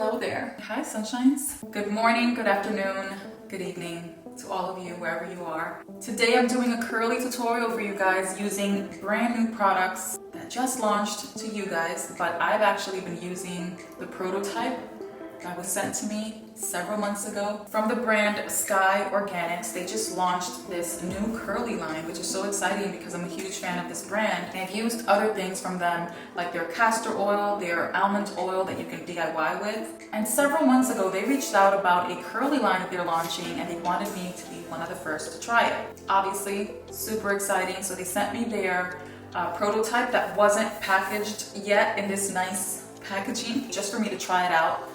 Hello there. Hi, sunshines. Good morning, good afternoon, good evening to all of you, wherever you are. Today I'm doing a curly tutorial for you guys using brand new products that just launched to you guys, but I've actually been using the prototype that was sent to me several months ago from the brand Sky Organics. They just launched this new curly line, which is so exciting because I'm a huge fan of this brand. And I've used other things from them, like their castor oil, their almond oil that you can DIY with. And several months ago, they reached out about a curly line that they're launching, and they wanted me to be one of the first to try it. Obviously, super exciting. So they sent me their prototype that wasn't packaged yet in this nice packaging, just for me to try it out.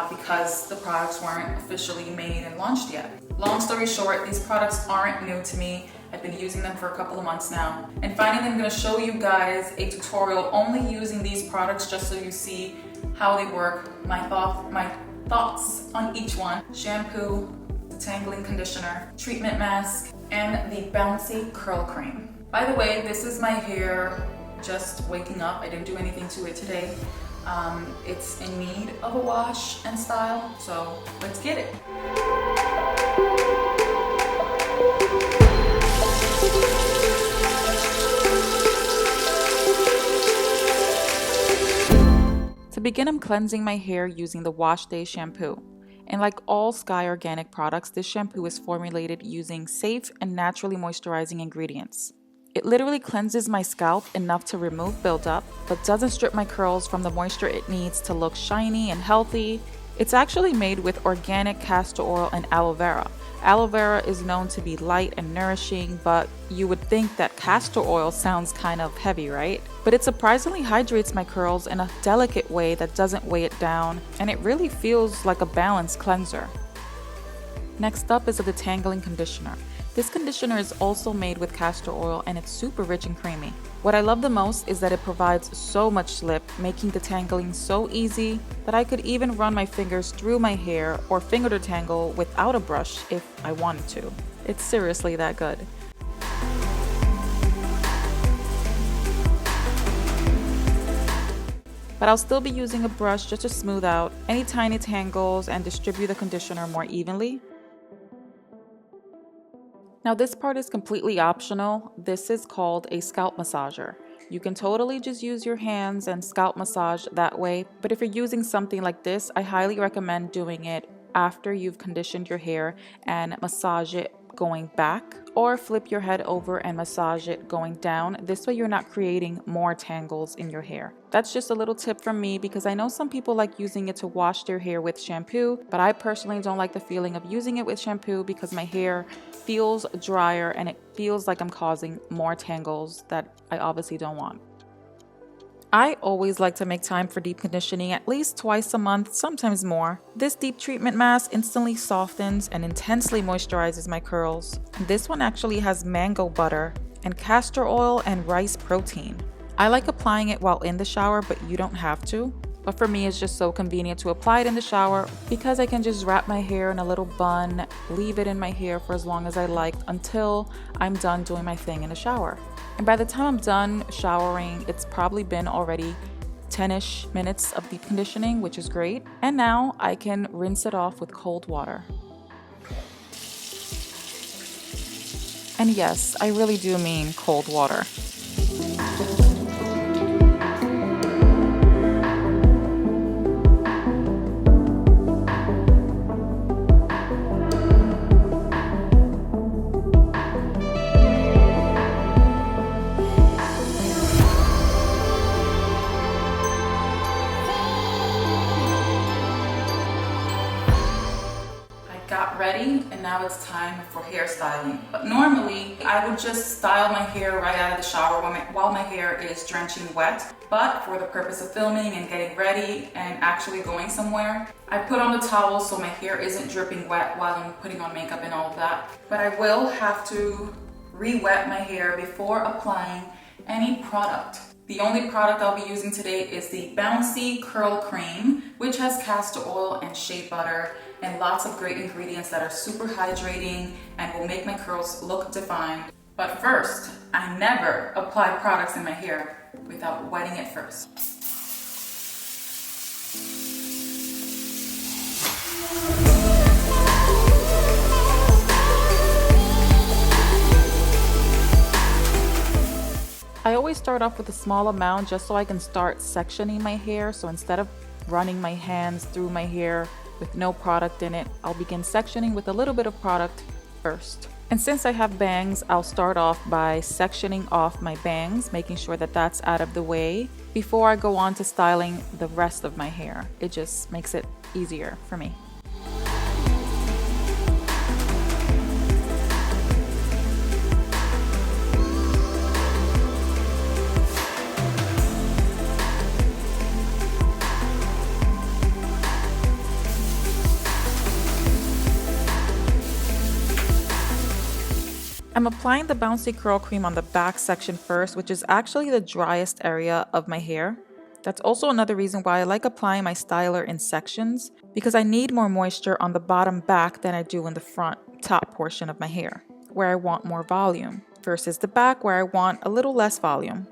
Because the products weren't officially made and launched yet. Long story short, these products aren't new to me. I've been using them for a couple of months now. And finally, I'm gonna show you guys a tutorial only using these products just so you see how they work, my thoughts on each one. Shampoo, detangling conditioner, treatment mask, and the bouncy curl cream. By the way, this is my hair just waking up. I didn't do anything to it today. It's in need of a wash and style, so let's get it. To begin, I'm cleansing my hair using the Wash Day shampoo. And like all Sky Organic products, this shampoo is formulated using safe and naturally moisturizing ingredients. It literally cleanses my scalp enough to remove buildup, but doesn't strip my curls from the moisture it needs to look shiny and healthy. It's actually made with organic castor oil and aloe vera. Aloe vera is known to be light and nourishing, but you would think that castor oil sounds kind of heavy, right? But it surprisingly hydrates my curls in a delicate way that doesn't weigh it down, and it really feels like a balanced cleanser. Next up is a detangling conditioner. This conditioner is also made with castor oil, and it's super rich and creamy. What I love the most is that it provides so much slip, making detangling so easy that I could even run my fingers through my hair or finger detangle without a brush if I wanted to. It's seriously that good. But I'll still be using a brush just to smooth out any tiny tangles and distribute the conditioner more evenly. Now this part is completely optional. This is called a scalp massager. You can totally just use your hands and scalp massage that way, but if you're using something like this, I highly recommend doing it after you've conditioned your hair and massage it going back, or flip your head over and massage it going down. This way you're not creating more tangles in your hair. That's just a little tip from me because I know some people like using it to wash their hair with shampoo, but I personally don't like the feeling of using it with shampoo because my hair feels drier and it feels like I'm causing more tangles that I obviously don't want. I always like to make time for deep conditioning at least twice a month, sometimes more. This deep treatment mask instantly softens and intensely moisturizes my curls. This one actually has mango butter and castor oil and rice protein. I like applying it while in the shower, but you don't have to. But for me, it's just so convenient to apply it in the shower because I can just wrap my hair in a little bun, leave it in my hair for as long as I like until I'm done doing my thing in the shower. And by the time I'm done showering, it's probably been already 10-ish minutes of deep conditioning, which is great. And now I can rinse it off with cold water. And yes, I really do mean cold water. Got ready, and now it's time for hairstyling. But normally I would just style my hair right out of the shower while my hair is drenching wet. But for the purpose of filming and getting ready and actually going somewhere, I put on the towel so my hair isn't dripping wet while I'm putting on makeup and all of that. But I will have to re-wet my hair before applying any product. The only product I'll be using today is the Bouncy Curl Cream, which has castor oil and shea butter and lots of great ingredients that are super hydrating and will make my curls look defined. But first, I never apply products in my hair without wetting it first. always start off with a small amount just so I can start sectioning my hair. So instead of running my hands through my hair with no product in it, I'll begin sectioning with a little bit of product first. And since I have bangs, I'll start off by sectioning off my bangs, making sure that that's out of the way before I go on to styling the rest of my hair. It just makes it easier for me. I'm applying the bouncy curl cream on the back section first, which is actually the driest area of my hair. That's also another reason why I like applying my styler in sections, because I need more moisture on the bottom back than I do in the front top portion of my hair, where I want more volume, versus the back where I want a little less volume.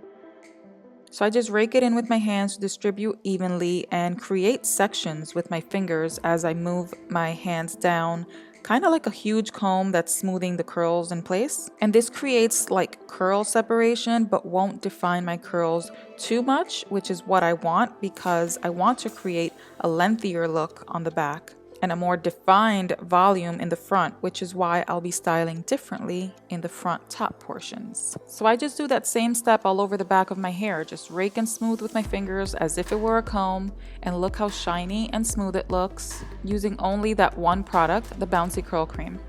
So I just rake it in with my hands to distribute evenly and create sections with my fingers as I move my hands down, kind of like a huge comb that's smoothing the curls in place. And this creates like curl separation but won't define my curls too much, which is what I want because I want to create a lengthier look on the back and a more defined volume in the front, which is why I'll be styling differently in the front top portions. So I just do that same step all over the back of my hair, just rake and smooth with my fingers as if it were a comb, and look how shiny and smooth it looks using only that one product, the Bouncy Curl Cream.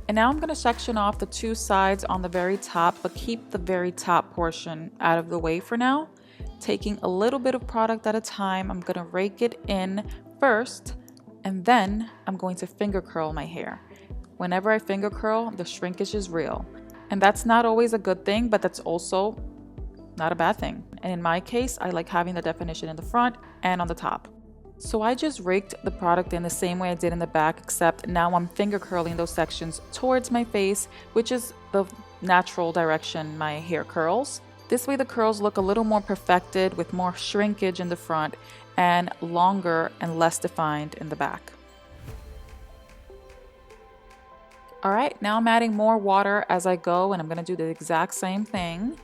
And now I'm going to section off the two sides on the very top, but keep the very top portion out of the way for now. Taking a little bit of product at a time, I'm going to rake it in first, and then I'm going to finger curl my hair. Whenever I finger curl, the shrinkage is real. And that's not always a good thing, but that's also not a bad thing. And in my case, I like having the definition in the front and on the top. So I just raked the product in the same way I did in the back, except now I'm finger curling those sections towards my face, which is the natural direction my hair curls. This way the curls look a little more perfected with more shrinkage in the front and longer and less defined in the back. All right, now I'm adding more water as I go, and I'm gonna do the exact same thing.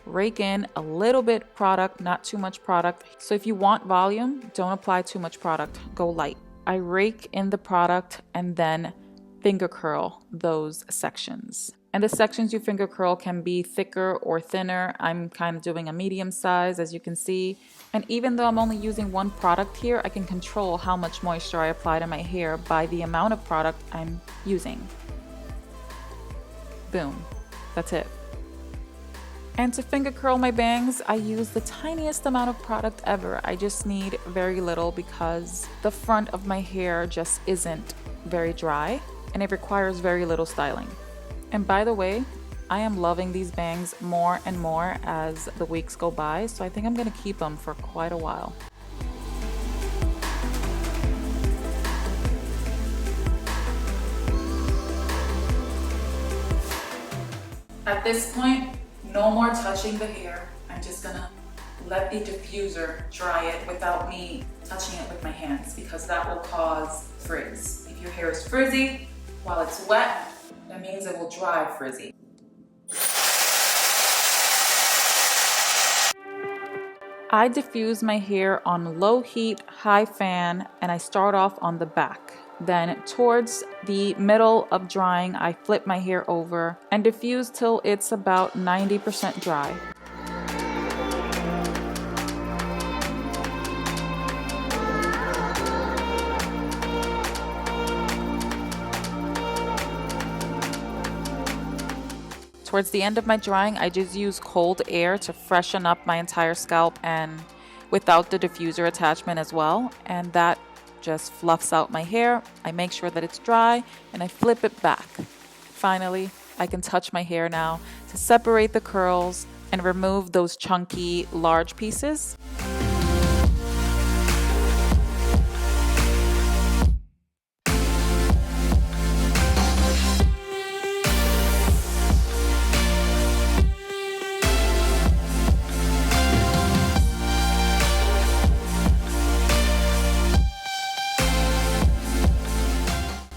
Rake in a little bit product, not too much product. So if you want volume, don't apply too much product, go light. I rake in the product and then finger curl those sections. And the sections you finger curl can be thicker or thinner. I'm kind of doing a medium size, as you can see. And even though I'm only using one product here, I can control how much moisture I apply to my hair by the amount of product I'm using. Boom, that's it. And to finger curl my bangs, I use the tiniest amount of product ever. I just need very little because the front of my hair just isn't very dry and it requires very little styling. And by the way, I am loving these bangs more and more as the weeks go by, so I think I'm gonna keep them for quite a while. At this point, no more touching the hair. I'm just gonna let the diffuser dry it without me touching it with my hands because that will cause frizz. If your hair is frizzy while it's wet, that means it will dry frizzy. I diffuse my hair on low heat, high fan, and I start off on the back. Then towards the middle of drying, I flip my hair over and diffuse till it's about 90% dry. Towards the end of my drying, I just use cold air to freshen up my entire scalp and without the diffuser attachment as well. And that just fluffs out my hair. I make sure that it's dry and I flip it back. Finally, I can touch my hair now to separate the curls and remove those chunky large pieces.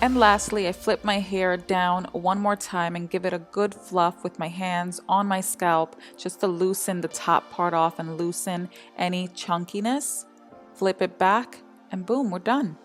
And lastly, I flip my hair down one more time and give it a good fluff with my hands on my scalp just to loosen the top part off and loosen any chunkiness. Flip it back and boom, we're done.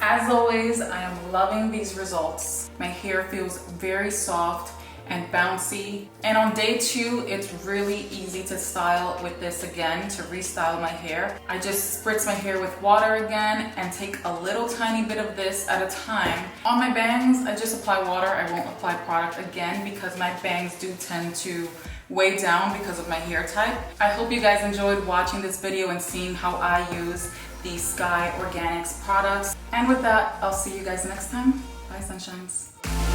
As always, I am loving these results. My hair feels very soft and bouncy. And on day 2, it's really easy to style with this again, to restyle my hair. I just spritz my hair with water again and take a little tiny bit of this at a time. On my bangs, I just apply water. I won't apply product again because my bangs do tend to weigh down because of my hair type. I hope you guys enjoyed watching this video and seeing how I use the Sky Organics products. And with that, I'll see you guys next time. Bye, sunshines.